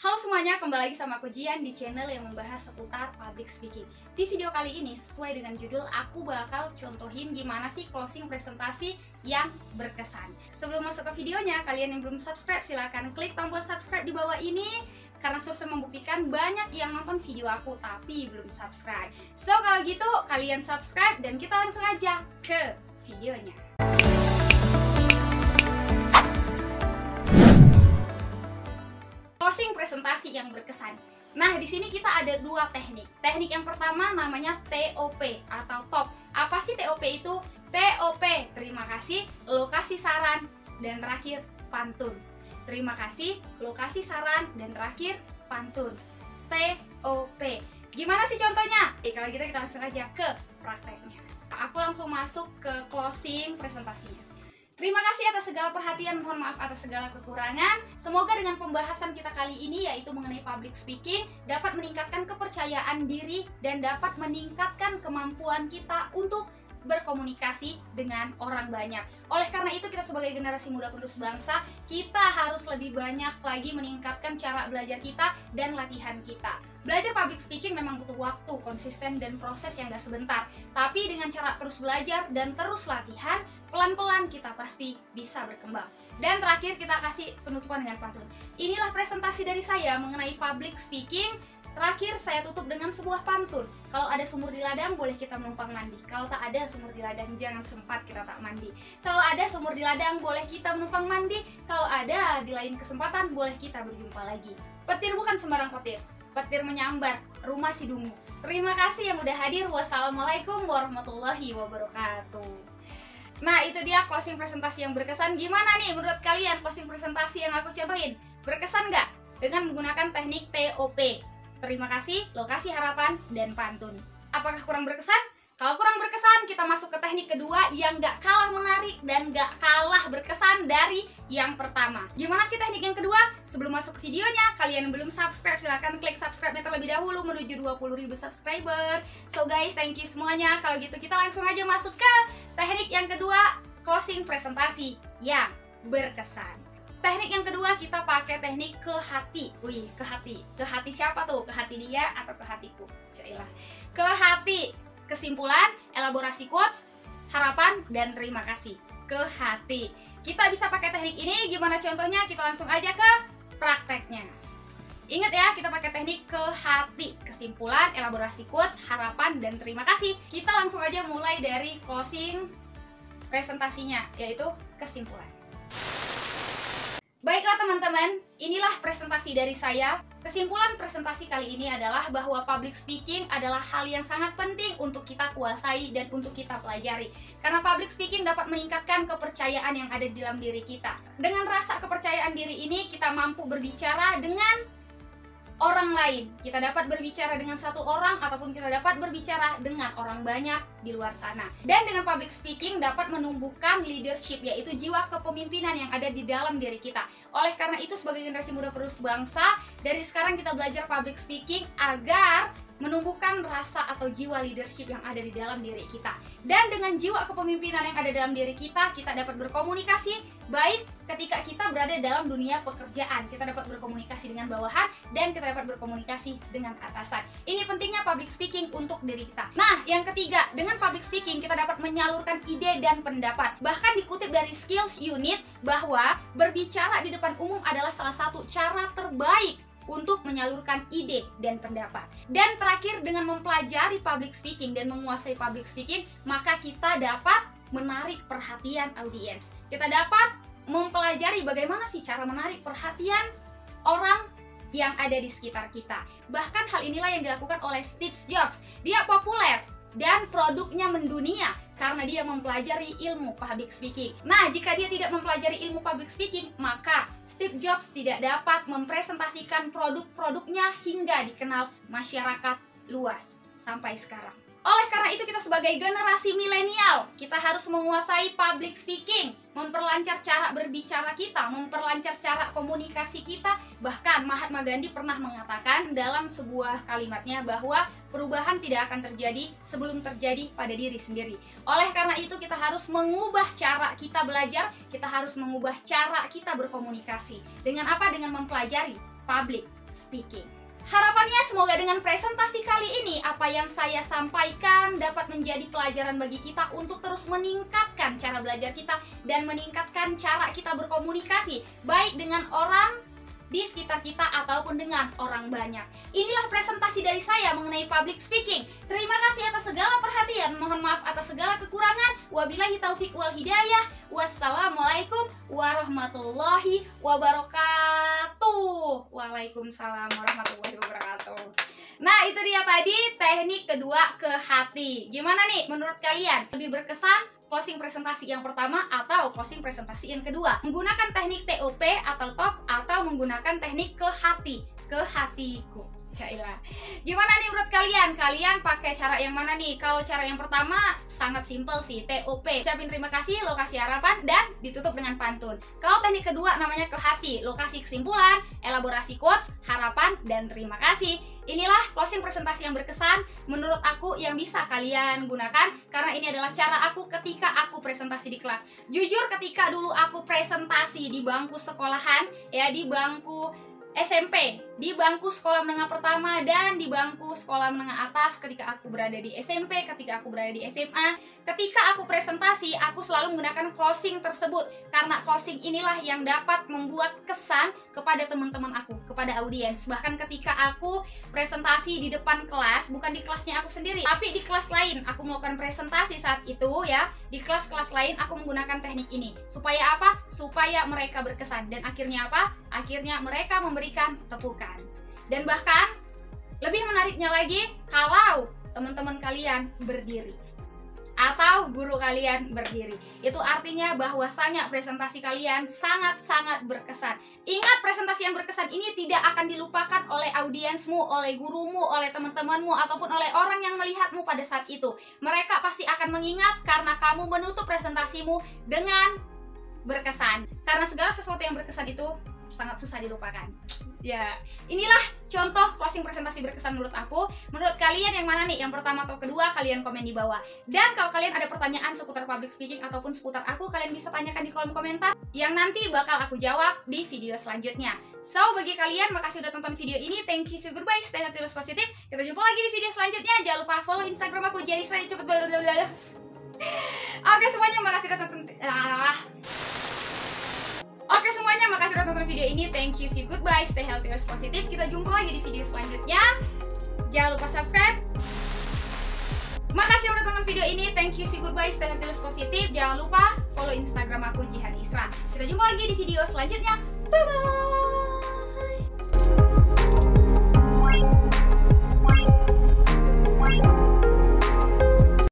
Halo semuanya, kembali lagi sama aku Jian di channel yang membahas seputar public speaking. Di video kali ini, sesuai dengan judul, aku bakal contohin gimana sih closing presentasi yang berkesan. Sebelum masuk ke videonya, kalian yang belum subscribe silahkan klik tombol subscribe di bawah ini, karena survei membuktikan banyak yang nonton video aku tapi belum subscribe. So kalau gitu, kalian subscribe dan kita langsung aja ke videonya. Closing presentasi yang berkesan. Nah, di sini kita ada dua teknik. Teknik yang pertama namanya TOP atau TOP. Apa sih TOP itu? TOP, terima kasih, lokasi saran, dan terakhir pantun. Terima kasih, lokasi saran, dan terakhir pantun. TOP. Gimana sih contohnya? Kalau gitu kita langsung aja ke prakteknya. Aku langsung masuk ke closing presentasinya. Terima kasih atas segala perhatian, mohon maaf atas segala kekurangan. Semoga dengan pembahasan kita kali ini yaitu mengenai public speaking dapat meningkatkan kepercayaan diri dan dapat meningkatkan kemampuan kita untuk berkomunikasi dengan orang banyak. Oleh karena itu kita sebagai generasi muda penerus bangsa, kita harus lebih banyak lagi meningkatkan cara belajar kita dan latihan kita. Belajar public speaking memang butuh waktu, konsisten, dan proses yang gak sebentar. Tapi dengan cara terus belajar dan terus latihan, pelan-pelan kita pasti bisa berkembang. Dan terakhir kita kasih penutupan dengan pantun. Inilah presentasi dari saya mengenai public speaking. Terakhir saya tutup dengan sebuah pantun. Kalau ada sumur di ladang boleh kita menumpang mandi. Kalau tak ada sumur di ladang jangan sempat kita tak mandi. Kalau ada sumur di ladang boleh kita menumpang mandi. Kalau ada di lain kesempatan boleh kita berjumpa lagi. Petir bukan sembarang petir. Petir menyambar rumah si dungu. Terima kasih yang udah hadir. Wassalamualaikum warahmatullahi wabarakatuh. Nah, itu dia closing presentasi yang berkesan. Gimana nih menurut kalian closing presentasi yang aku contohin? Berkesan nggak? Dengan menggunakan teknik TOP. Terima kasih, lokasi harapan, dan pantun. Apakah kurang berkesan? Kalau kurang berkesan, kita masuk ke teknik kedua yang gak kalah menarik dan gak kalah berkesan dari yang pertama. Gimana sih teknik yang kedua? Sebelum masuk ke videonya, kalian yang belum subscribe, silahkan klik subscribe-nya terlebih dahulu menuju 20.000 subscriber. So guys, thank you semuanya. Kalau gitu kita langsung aja masuk ke teknik yang kedua, closing presentasi yang berkesan. Teknik yang kedua kita pakai teknik ke hati. Wih, ke hati. Ke hati siapa tuh? Ke hati dia atau ke hatiku? Cailah. Ke hati. Kesimpulan, elaborasi quotes, harapan, dan terima kasih. Ke hati. Kita bisa pakai teknik ini. Gimana contohnya? Kita langsung aja ke prakteknya. Ingat ya, kita pakai teknik ke hati. Kesimpulan, elaborasi quotes, harapan, dan terima kasih. Kita langsung aja mulai dari closing presentasinya, yaitu kesimpulan. Baiklah teman-teman, inilah presentasi dari saya. Kesimpulan presentasi kali ini adalah bahwa public speaking adalah hal yang sangat penting untuk kita kuasai dan untuk kita pelajari. Karena public speaking dapat meningkatkan kepercayaan yang ada di dalam diri kita. Dengan rasa kepercayaan diri ini, kita mampu berbicara dengan orang lain. Kita dapat berbicara dengan satu orang ataupun kita dapat berbicara dengan orang banyak di luar sana. Dan dengan public speaking dapat menumbuhkan leadership, yaitu jiwa kepemimpinan yang ada di dalam diri kita. Oleh karena itu sebagai generasi muda penerus bangsa, dari sekarang kita belajar public speaking agar menumbuhkan rasa atau jiwa leadership yang ada di dalam diri kita. Dan dengan jiwa kepemimpinan yang ada dalam diri kita, kita dapat berkomunikasi baik ketika kita berada dalam dunia pekerjaan. Kita dapat berkomunikasi dengan bawahan dan kita dapat berkomunikasi dengan atasan. Ini pentingnya public speaking untuk diri kita. Nah, yang ketiga, dengan public speaking kita dapat menyalurkan ide dan pendapat. Bahkan dikutip dari Skills Unit bahwa berbicara di depan umum adalah salah satu cara terbaik untuk menyalurkan ide dan pendapat. Dan terakhir, dengan mempelajari public speaking dan menguasai public speaking, maka kita dapat menarik perhatian audiens. Kita dapat mempelajari bagaimana sih cara menarik perhatian orang yang ada di sekitar kita. Bahkan hal inilah yang dilakukan oleh Steve Jobs. Dia populer dan produknya mendunia karena dia mempelajari ilmu public speaking. Nah, jika dia tidak mempelajari ilmu public speaking, maka Steve Jobs tidak dapat mempresentasikan produk-produknya hingga dikenal masyarakat luas sampai sekarang. Oleh karena itu kita sebagai generasi milenial, kita harus menguasai public speaking, memperlancar cara berbicara kita, memperlancar cara komunikasi kita. Bahkan Mahatma Gandhi pernah mengatakan dalam sebuah kalimatnya bahwa perubahan tidak akan terjadi sebelum terjadi pada diri sendiri. Oleh karena itu kita harus mengubah cara kita belajar, kita harus mengubah cara kita berkomunikasi. Dengan apa? Dengan mempelajari public speaking. Harapannya semoga dengan presentasi kali ini apa yang saya sampaikan dapat menjadi pelajaran bagi kita untuk terus meningkatkan cara belajar kita dan meningkatkan cara kita berkomunikasi baik dengan orang di sekitar kita ataupun dengan orang banyak. Inilah presentasi dari saya mengenai public speaking. Terima kasih atas segala perhatian. Mohon maaf atas segala kekurangan. Wabillahi taufik wal hidayah. Wassalamualaikum warahmatullahi wabarakatuh. Waalaikumsalam warahmatullahi wabarakatuh. Nah, itu dia tadi teknik kedua ke hati. Gimana nih menurut kalian? Lebih berkesan closing presentasi yang pertama atau closing presentasi yang kedua? Menggunakan teknik TOP atau top atau menggunakan teknik ke hati, ke hatiku. Cailah. Gimana nih menurut kalian? Kalian pakai cara yang mana nih? Kalau cara yang pertama sangat simpel sih, TOP. Ucapin terima kasih, lokasi harapan, dan ditutup dengan pantun. Kalau teknik kedua namanya ke hati, lokasi kesimpulan, elaborasi quotes, harapan, dan terima kasih. Inilah closing presentasi yang berkesan menurut aku yang bisa kalian gunakan karena ini adalah cara aku ketika aku presentasi di kelas. Jujur ketika dulu aku presentasi di bangku sekolahan, ya di bangku SMP, di bangku sekolah menengah pertama dan di bangku sekolah menengah atas, ketika aku berada di SMP, ketika aku berada di SMA, ketika aku presentasi, aku selalu menggunakan closing tersebut karena closing inilah yang dapat membuat kesan kepada teman-teman aku, kepada audiens. Bahkan ketika aku presentasi di depan kelas, bukan di kelasnya aku sendiri, tapi di kelas lain, aku melakukan presentasi saat itu ya, di kelas-kelas lain aku menggunakan teknik ini. Supaya apa? Supaya mereka berkesan. Dan akhirnya apa? Akhirnya mereka memberikan tepukan. Dan bahkan lebih menariknya lagi kalau teman-teman kalian berdiri atau guru kalian berdiri. Itu artinya bahwasanya presentasi kalian sangat-sangat berkesan. Ingat, presentasi yang berkesan ini tidak akan dilupakan oleh audiensmu, oleh gurumu, oleh teman-temanmu, ataupun oleh orang yang melihatmu pada saat itu. Mereka pasti akan mengingat karena kamu menutup presentasimu dengan berkesan. Karena segala sesuatu yang berkesan itu sangat susah dilupakan. Ya, inilah contoh closing presentasi berkesan menurut aku. Menurut kalian yang mana nih? Yang pertama atau kedua? Kalian komen di bawah. Dan kalau kalian ada pertanyaan seputar public speaking ataupun seputar aku, kalian bisa tanyakan di kolom komentar yang nanti bakal aku jawab di video selanjutnya. So, bagi kalian, makasih udah tonton video ini. Thank you, so goodbye, stay healthy, terus positif. Kita jumpa lagi di video selanjutnya. Jangan lupa follow Instagram aku, jadi selain cepet blablabla. Oke semuanya, makasih udah tonton. Oke semuanya, makasih udah tonton video ini. Thank you, see you, goodbye, stay healthy, terus positif. Kita jumpa lagi di video selanjutnya. Jangan lupa subscribe. Makasih udah tonton video ini. Thank you, see you, goodbye, stay healthy, terus positif. Jangan lupa follow Instagram aku, Jihan Isra. Kita jumpa lagi di video selanjutnya. Bye bye.